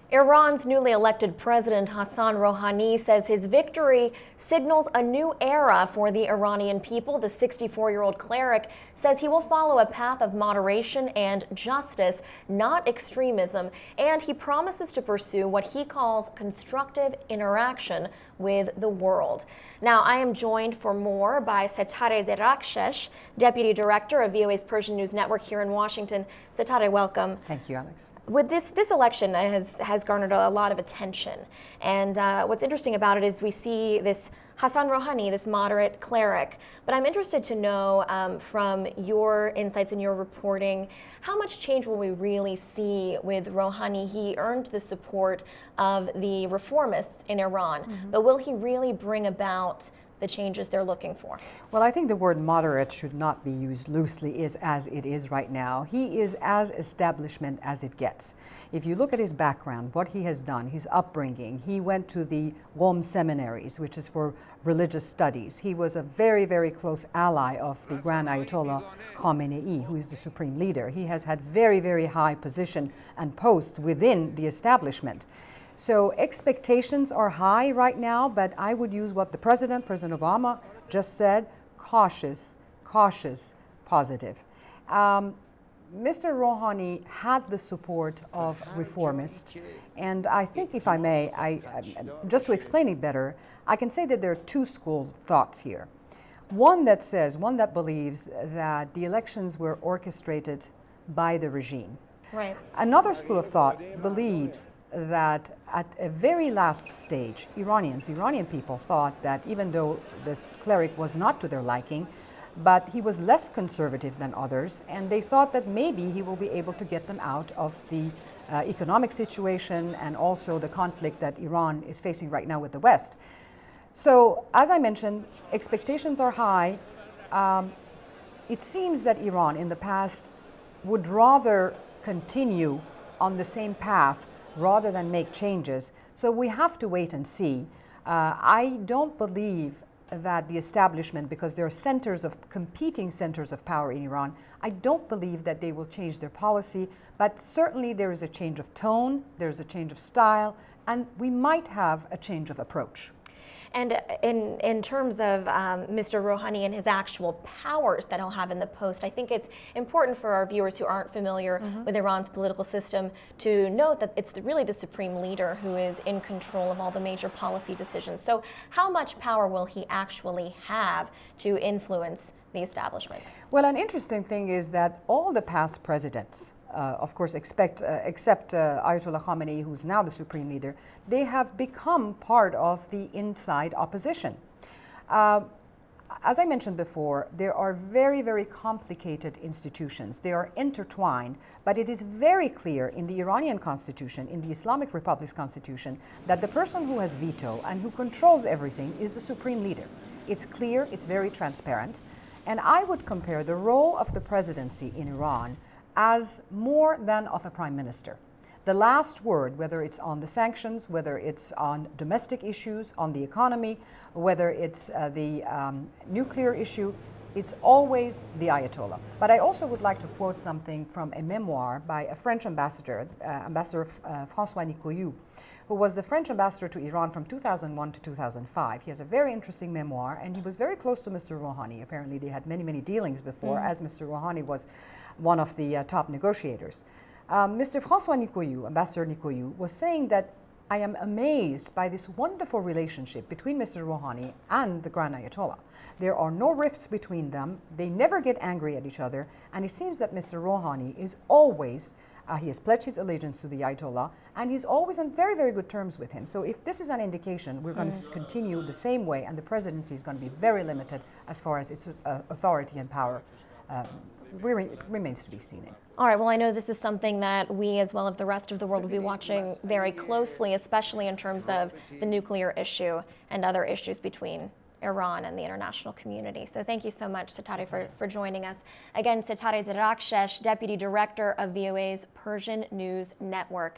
Iran's newly elected president Hassan Rowhani says his victory signals a new era for the Iranian people. The 64-year-old cleric says he will follow a path of moderation and justice, not extremism, and he promises to pursue what he calls constructive interaction with the world. Now, I am joined for more by Setareh Derakhshesh, Deputy Director of VOA's Persian News Network here in Washington. Setareh, welcome. Thank you, Alex. With this election has garnered a lot of attention, and what's interesting about it is we see this Hassan Rowhani, this moderate cleric. But I'm interested to know from your insights and your reporting, how much change will we really see with Rouhani? He earned the support of the reformists in Iran, but will he really bring about the changes they're looking for? Well, I think the word moderate should not be used loosely as it is right now. He is as establishment as it gets. If you look at his background, what he has done, his upbringing, he went to the Qom seminaries, which is for religious studies. He was a very, very close ally of the Grand Ayatollah Khamenei, who is the supreme leader. He has had very, very high position and post within the establishment. So expectations are high right now, but I would use what the President Obama just said, cautious, positive. Mr. Rouhani had the support of reformists, and I think, if I may, just to explain it better, I can say that there are two school thoughts here. One that believes that the elections were orchestrated by the regime. Right. Another school of thought believes that at a very last stage, Iranian people thought that even though this cleric was not to their liking, but he was less conservative than others, and they thought that maybe he will be able to get them out of the economic situation and also the conflict that Iran is facing right now with the West. So, as I mentioned, expectations are high. It seems that Iran in the past would rather continue on the same path rather than make changes. So we have to wait and see. I don't believe that the establishment, because there are competing centers of power in Iran, I don't believe that they will change their policy, but certainly there is a change of tone, there's a change of style, and we might have a change of approach. And in terms of Mr. Rouhani and his actual powers that he'll have in the post, I think it's important for our viewers who aren't familiar with Iran's political system to note that it's really the supreme leader who is in control of all the major policy decisions. So how much power will he actually have to influence the establishment? Well, an interesting thing is that all the past presidents, of course, except Ayatollah Khamenei, who's now the supreme leader, they have become part of the inside opposition. As I mentioned before, there are very, very complicated institutions. They are intertwined, but it is very clear in the Iranian constitution, in the Islamic Republic's constitution, that the person who has veto and who controls everything is the supreme leader. It's clear, it's very transparent, and I would compare the role of the presidency in Iran as more than of a prime minister. The last word, whether it's on the sanctions, whether it's on domestic issues, on the economy, whether it's the nuclear issue, it's always the Ayatollah. But I also would like to quote something from a memoir by a French ambassador, Ambassador François Nicoyou, who was the French ambassador to Iran from 2001 to 2005. He has a very interesting memoir, and he was very close to Mr. Rouhani. Apparently they had many, many dealings before, as Mr. Rouhani was one of the top negotiators. Mr. François Nicoyou, Ambassador Nicoyou, was saying that I am amazed by this wonderful relationship between Mr. Rouhani and the Grand Ayatollah. There are no rifts between them. They never get angry at each other. And it seems that Mr. Rouhani is always, he has pledged his allegiance to the Ayatollah, and he's always on very, very good terms with him. So if this is an indication, we're going to continue the same way, and the presidency is going to be very limited as far as its authority and power remains to be seen in. All right, well, I know this is something that we, as well as the rest of the world, will be watching very closely, especially in terms of the nuclear issue and other issues between Iran and the international community. So thank you so much, Setareh, for joining us. Again, Setareh Derakhshesh, Deputy Director of VOA's Persian News Network.